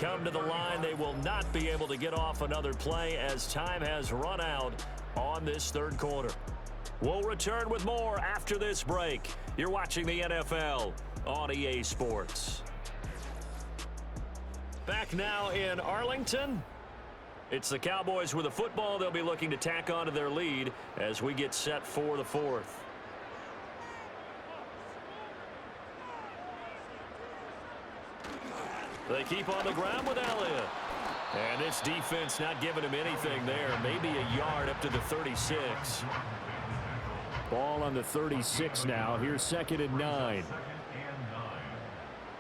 Come to the line. They will not be able to get off another play as time has run out on this third quarter. We'll return with more after this break. You're watching the NFL on EA Sports. Back now in Arlington. It's the Cowboys with the football. They'll be looking to tack on to their lead as we get set for the fourth. They keep on the ground with Elliott. And this defense not giving him anything there. Maybe a yard up to the 36. Ball on the 36 now. Here's 2nd and 9.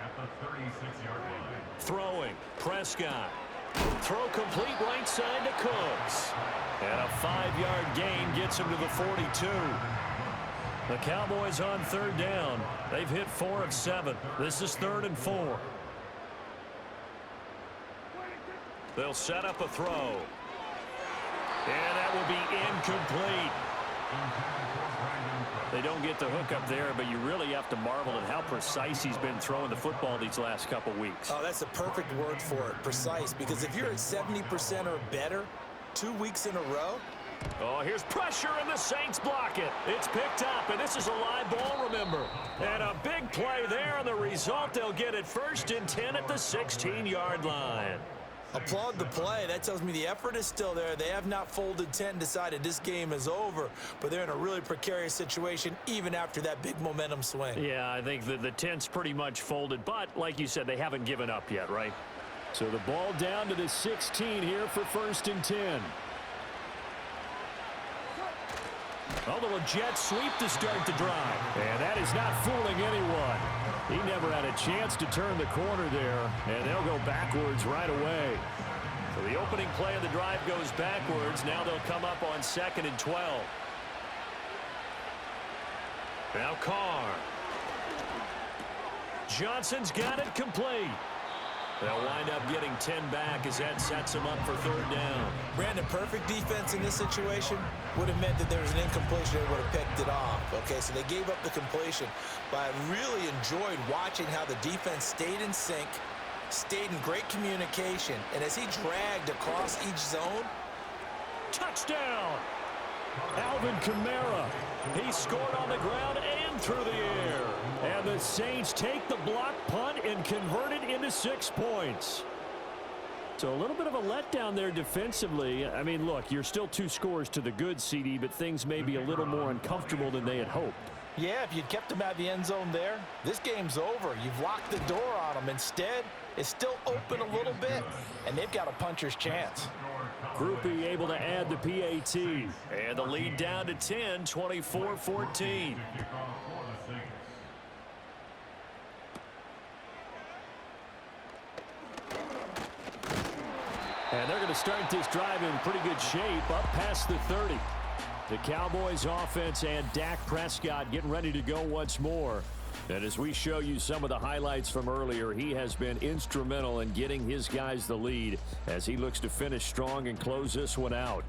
At the 36-yard line. Throwing. Prescott. Throw complete right side to Cooks. And a 5-yard gain gets him to the 42. The Cowboys on third down. They've hit 4 of 7. This is 3rd and 4. They'll set up a throw. And that will be incomplete. They don't get the hook up there, but you really have to marvel at how precise he's been throwing the football these last couple weeks. Oh, that's a perfect word for it, precise, because if you're at 70% or better 2 weeks in a row. Oh, here's pressure, and the Saints block it. It's picked up, and this is a live ball, remember. And a big play there, and the result, they'll get it 1st and 10 at the 16-yard line. Applaud the play. That tells me the effort is still there. They have not folded 10, decided this game is over, but they're in a really precarious situation even after that big momentum swing. Yeah, I think the 10's pretty much folded, but like you said, they haven't given up yet, right? So the ball down to the 16 here for 1st and 10. A little jet sweep to start the drive. And that is not fooling anyone. He never had a chance to turn the corner there, and they'll go backwards right away. So the opening play of the drive goes backwards. Now they'll come up on 2nd and 12. Now Carr. Johnson's got it complete. They'll wind up getting 10 back as that sets them up for 3rd down. Brandon, perfect defense in this situation would have meant that there was an incompletion. They would have picked it off. Okay, so they gave up the completion. But I really enjoyed watching how the defense stayed in sync, stayed in great communication, and as he dragged across each zone. Touchdown! Alvin Kamara. He scored on the ground and through the air. And the Saints take the block punt and convert it into 6 points. So a little bit of a letdown there defensively. I mean, look, you're still 2 scores to the good, CD, but things may be a little more uncomfortable than they had hoped. Yeah, if you'd kept them out of the end zone there, this game's over. You've locked the door on them. Instead, it's still open a little bit, and they've got a puncher's chance. Groupie able to add the PAT. And the lead down to 10, 24-14. And they're going to start this drive in pretty good shape up past the 30. The Cowboys offense and Dak Prescott getting ready to go once more. And as we show you some of the highlights from earlier, he has been instrumental in getting his guys the lead as he looks to finish strong and close this one out.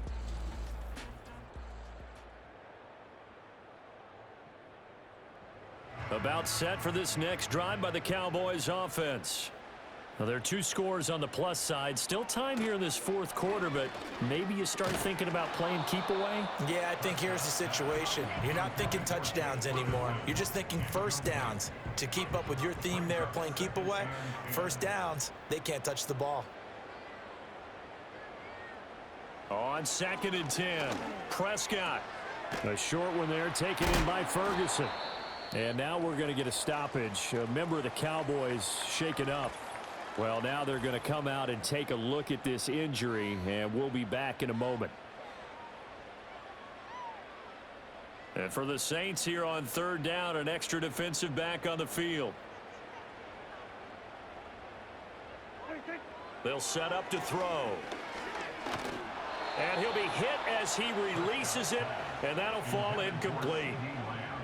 About set for this next drive by the Cowboys offense. Now, there are 2 scores on the plus side. Still time here in this 4th quarter, but maybe you start thinking about playing keep away? Yeah, I think here's the situation. You're not thinking touchdowns anymore. You're just thinking 1st downs. To keep up with your theme there, playing keep away, 1st downs, they can't touch the ball. On 2nd and 10, Prescott. A short one there taken in by Ferguson. And now we're going to get a stoppage. A member of the Cowboys shaken up. Well, now they're going to come out and take a look at this injury, and we'll be back in a moment. And for the Saints here on 3rd down, an extra defensive back on the field. They'll set up to throw. And he'll be hit as he releases it, and that'll fall incomplete.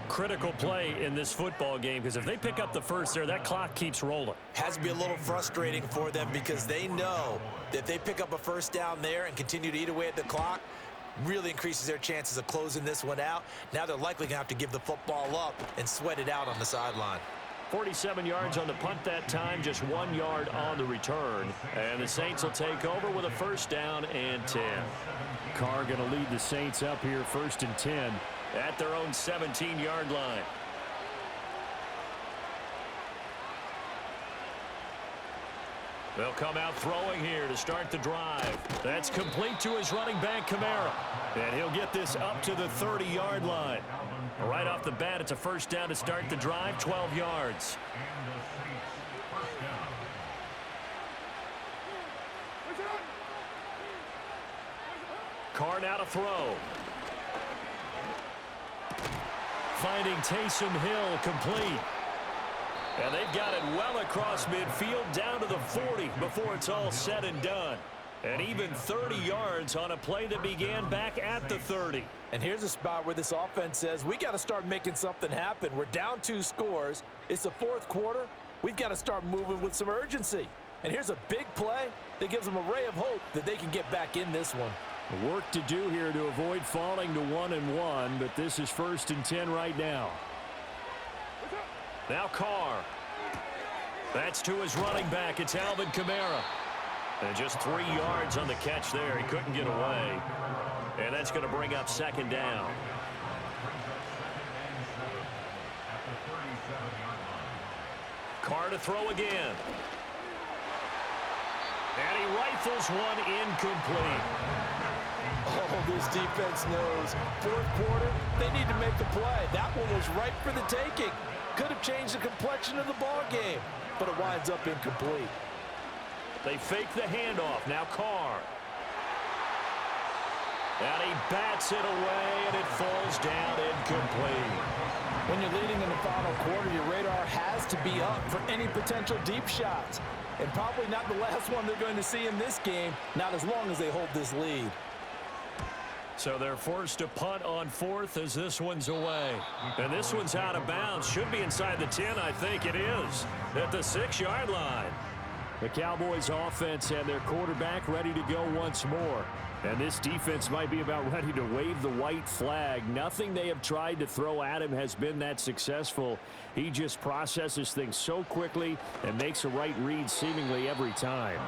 Critical play in this football game, because if they pick up the 1st there, that clock keeps rolling. Has to be a little frustrating for them because they know that if they pick up a 1st down there and continue to eat away at the clock, really increases their chances of closing this one out. Now they're likely going to have to give the football up and sweat it out on the sideline. 47 yards on the punt that time, just 1 yard on the return. And the Saints will take over with a first down and 10. Carr going to lead the Saints up here, 1st and 10 at their own 17-yard line. They'll come out throwing here to start the drive. That's complete to his running back, Kamara. And he'll get this up to the 30-yard line. Right off the bat, it's a first down to start the drive, 12 yards. Carr now to throw. Finding Taysom Hill complete. And they've got it well across midfield down to the 40 before it's all said and done. And even 30 yards on a play that began back at the 30. And here's a spot where this offense says, we got to start making something happen. We're down 2 scores. It's the 4th quarter. We've got to start moving with some urgency. And here's a big play that gives them a ray of hope that they can get back in this one. Work to do here to avoid falling to 1-1, but this is 1st and 10 right now. Now Carr. That's to his running back. It's Alvin Kamara. And just 3 yards on the catch there. He couldn't get away. And that's going to bring up 2nd down. Carr to throw again. And he rifles one incomplete. Oh, this defense knows. 4th quarter, they need to make the play. That one was ripe for the taking. Could have changed the complexion of the ball game, but it winds up incomplete. They fake the handoff. Now Carr. And he bats it away, and it falls down incomplete. When you're leading in the final quarter, your radar has to be up for any potential deep shots. And probably not the last one they're going to see in this game, not as long as they hold this lead. So they're forced to punt on 4th as this one's away. And this one's out of bounds. Should be inside the 10, I think it is. At the 6-yard line. The Cowboys offense and their quarterback ready to go once more. And this defense might be about ready to wave the white flag. Nothing they have tried to throw at him has been that successful. He just processes things so quickly and makes a right read seemingly every time.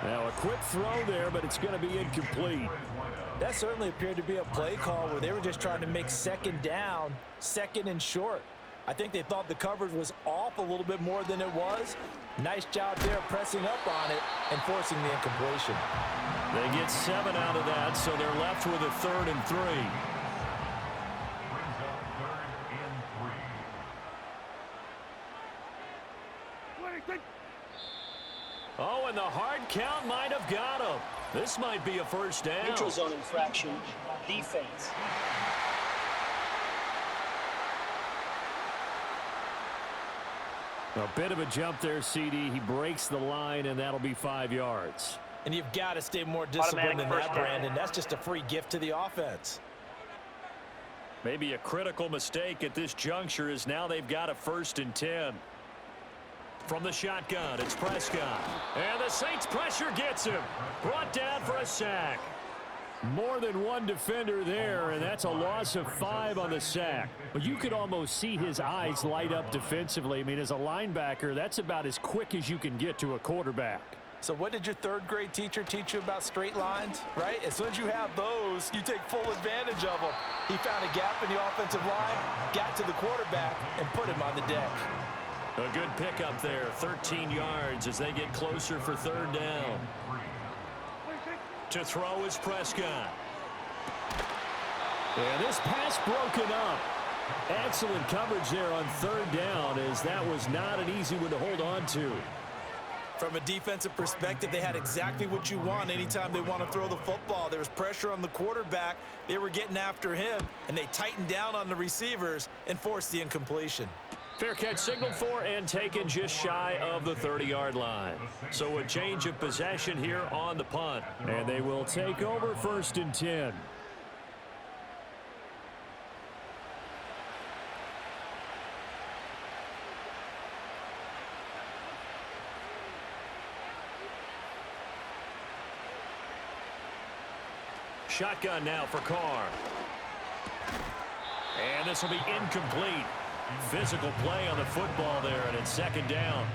Now a quick throw there, but it's going to be incomplete. That certainly appeared to be a play call where they were just trying to make 2nd down, 2nd and short. I think they thought the coverage was off a little bit more than it was. Nice job there pressing up on it and forcing the incompletion. They get 7 out of that, so they're left with a 3rd and 3. Oh, and the hard count might have got him. This might be a first down. Neutral zone infraction, defense. A bit of a jump there, CD. He breaks the line, and that'll be 5 yards. And you've got to stay more disciplined than that, Brandon. That's just a free gift to the offense. Maybe a critical mistake at this juncture is now they've got a 1st and 10. From the shotgun, it's Prescott. And the Saints pressure gets him. Brought down for a sack. More than one defender there, and that's a loss of 5 on the sack. But you could almost see his eyes light up defensively. I mean, as a linebacker, that's about as quick as you can get to a quarterback. So what did your 3rd grade teacher teach you about straight lines, right? As soon as you have those, you take full advantage of them. He found a gap in the offensive line, got to the quarterback, and put him on the deck. A good pickup there, 13 yards as they get closer for 3rd down. To throw is Prescott. And this pass broken up. Excellent coverage there on 3rd down, as that was not an easy one to hold on to. From a defensive perspective, they had exactly what you want anytime they want to throw the football. There was pressure on the quarterback. They were getting after him, and they tightened down on the receivers and forced the incompletion. Fair catch signaled for and taken just shy of the 30-yard line. So a change of possession here on the punt. And they will take over 1st and 10. Shotgun now for Carr. And this will be incomplete. Physical play on the football there, and it's second down.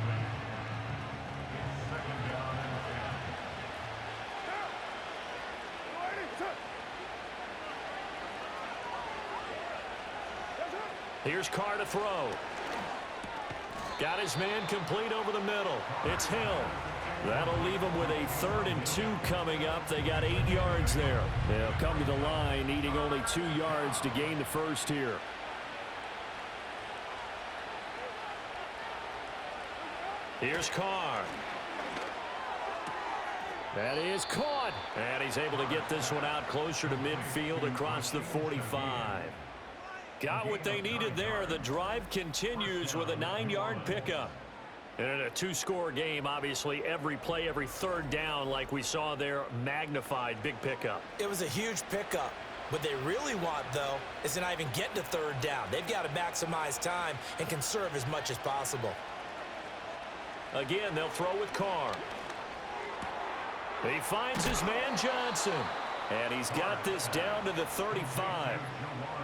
Here's Carr to throw. Got his man complete over the middle. It's Hill. That'll leave them with a 3rd and 2 coming up. They got 8 yards there. They'll come to the line needing only 2 yards to gain the first here. Here's Carr. That is caught. And he's able to get this one out closer to midfield across the 45. Got what they needed there. The drive continues with a 9-yard pickup. And in a 2-score game, obviously, every play, every 3rd down, like we saw there, magnified. Big pickup. It was a huge pickup. What they really want, though, is to not even get to 3rd down. They've got to maximize time and conserve as much as possible. Again, they'll throw with Carr. He finds his man Johnson. And he's got this down to the 35.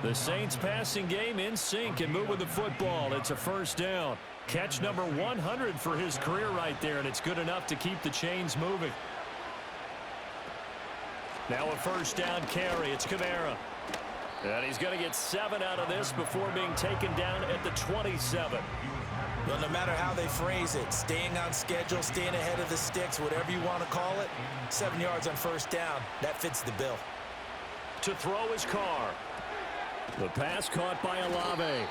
The Saints passing game in sync and moving the football. It's a first down. Catch number 100 for his career right there, and it's good enough to keep the chains moving. Now a first down carry. It's Kamara. And he's going to get 7 out of this before being taken down at the 27. Well, no matter how they phrase it, staying on schedule, staying ahead of the sticks, whatever you want to call it, 7 yards on first down, that fits the bill. To throw is Carr. The pass caught by Olave.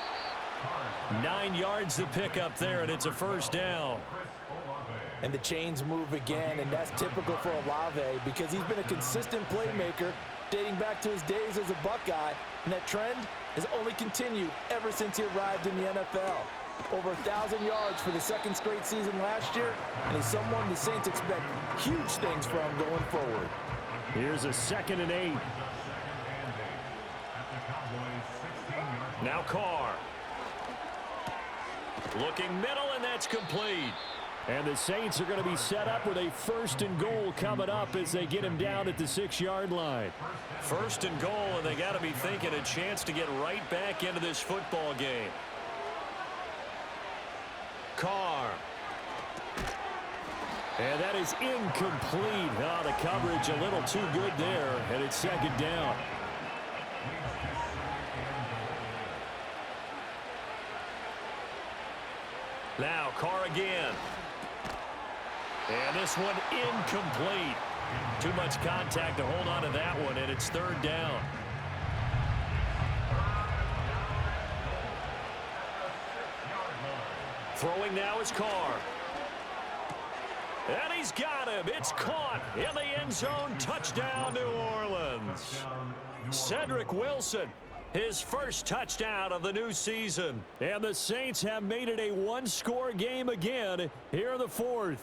9 yards to pick up there, and it's a first down. And the chains move again, and that's typical for Olave because he's been a consistent playmaker dating back to his days as a Buckeye, and that trend has only continued ever since he arrived in the NFL. Over 1,000 yards for the 2nd straight season last year, and he's someone the Saints expect huge things from going forward. Here's a 2nd and 8. Now Carr. Looking middle, and that's complete. And the Saints are going to be set up with a 1st and goal coming up as they get him down at the 6-yard line. 1st and goal, and they got to be thinking a chance to get right back into this football game. Carr. And that is incomplete. Oh, the coverage a little too good there, and it's 2nd down. Now Carr again. And this one incomplete. Too much contact to hold on to that one, and it's 3rd down. Throwing now is Carr. And he's got him. It's caught in the end zone. Touchdown, New Orleans. Cedric Wilson, his first touchdown of the new season. And the Saints have made it a 1-score game again here in the 4th.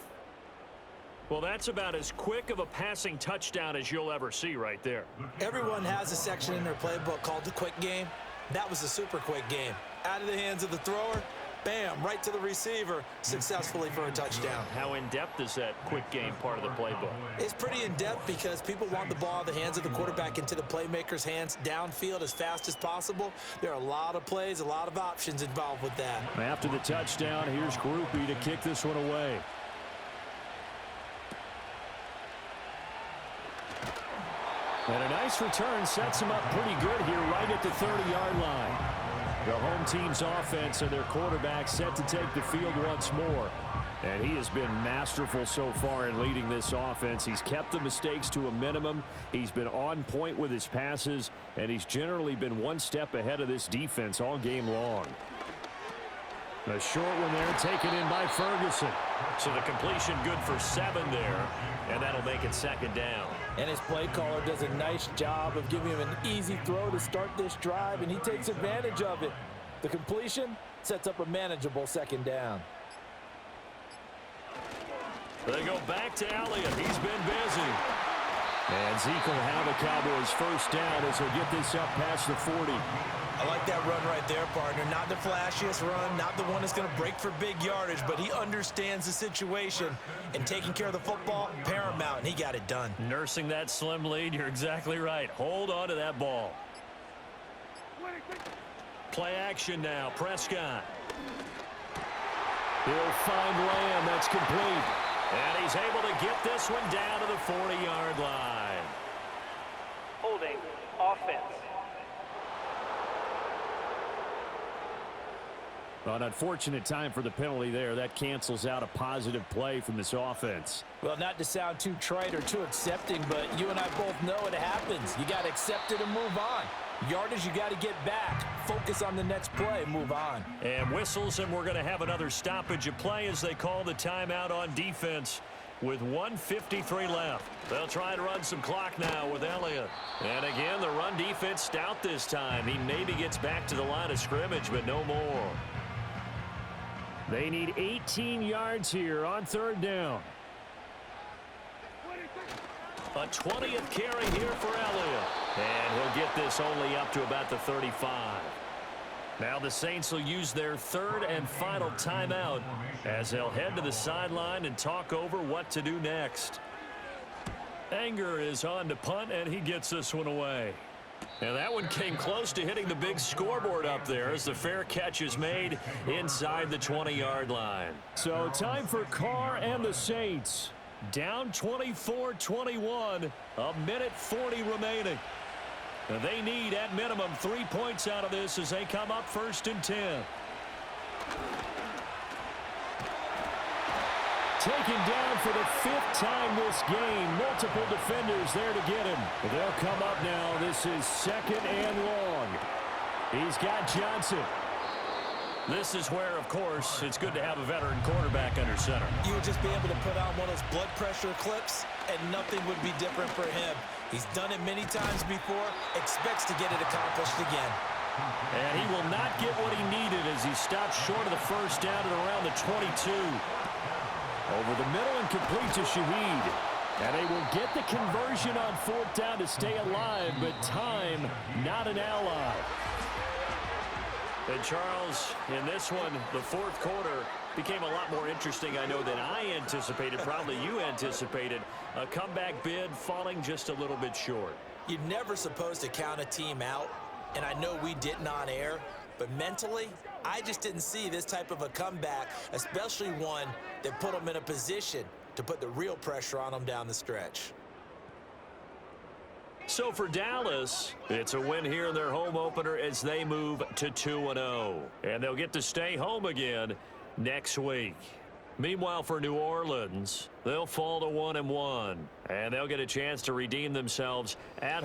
Well, that's about as quick of a passing touchdown as you'll ever see right there. Everyone has a section in their playbook called the quick game. That was a super quick game. Out of the hands of the thrower, bam, right to the receiver, successfully for a touchdown. How in-depth is that quick game part of the playbook? It's pretty in-depth because people want the ball in the hands of the quarterback into the playmaker's hands downfield as fast as possible. There are a lot of plays, a lot of options involved with that. After the touchdown, here's Groupie to kick this one away. And a nice return sets him up pretty good here right at the 30-yard line. The home team's offense and their quarterback set to take the field once more. And he has been masterful so far in leading this offense. He's kept the mistakes to a minimum. He's been on point with his passes, and he's generally been one step ahead of this defense all game long. A short one there taken in by Ferguson. So the completion good for 7 there, and that'll make it 2nd down. And his play caller does a nice job of giving him an easy throw to start this drive, and he takes advantage of it. The completion sets up a manageable 2nd down. They go back to Elliott. He's been busy. And Zeke will have the Cowboys first down as he'll get this up past the 40. I like that run right there, partner. Not the flashiest run, not the one that's going to break for big yardage, but he understands the situation, and taking care of the football, paramount, and he got it done. Nursing that slim lead, you're exactly right. Hold on to that ball. Play action now. Prescott. He'll find Lamb. That's complete. And he's able to get this one down to the 40-yard line. Holding offense. An unfortunate time for the penalty there. That cancels out a positive play from this offense. Well, not to sound too trite or too accepting, but you and I both know it happens. You got to accept it and move on. Yardage, you got to get back. Focus on the next play. Move on. And whistles, and we're going to have another stoppage of play as they call the timeout on defense with 1:53 left. They'll try and run some clock now with Elliott. And again, the run defense stout this time. He maybe gets back to the line of scrimmage, but no more. They need 18 yards here on third down. A 20th carry here for Elliott. And he'll get this only up to about the 35. Now the Saints will use their third and final timeout as they'll head to the sideline and talk over what to do next. Anger is on to punt, and he gets this one away. And that one came close to hitting the big scoreboard up there as the fair catch is made inside the 20-yard line. So time for Carr and the Saints. Down 24-21, a minute 40 remaining. And they need, at minimum, 3 points out of this as they come up 1st and 10. Taken down for the 5th time this game. Multiple defenders there to get him. They'll come up now. This is 2nd and long. He's got Johnson. This is where, of course, it's good to have a veteran quarterback under center. You would just be able to put on one of those blood pressure clips, and nothing would be different for him. He's done it many times before, expects to get it accomplished again. And he will not get what he needed as he stops short of the first down at around the 22. Over the middle and complete to Shaheed. And they will get the conversion on 4th down to stay alive, but time not an ally. And Charles, in this one, the 4th quarter became a lot more interesting, I know, than I anticipated. Probably you anticipated. A comeback bid falling just a little bit short. You're never supposed to count a team out, and I know we didn't on air, but mentally, I just didn't see this type of a comeback, especially one that put them in a position to put the real pressure on them down the stretch. So for Dallas, it's a win here in their home opener as they move to 2-0. And they'll get to stay home again next week. Meanwhile, for New Orleans, they'll fall to 1-1. And they'll get a chance to redeem themselves at home.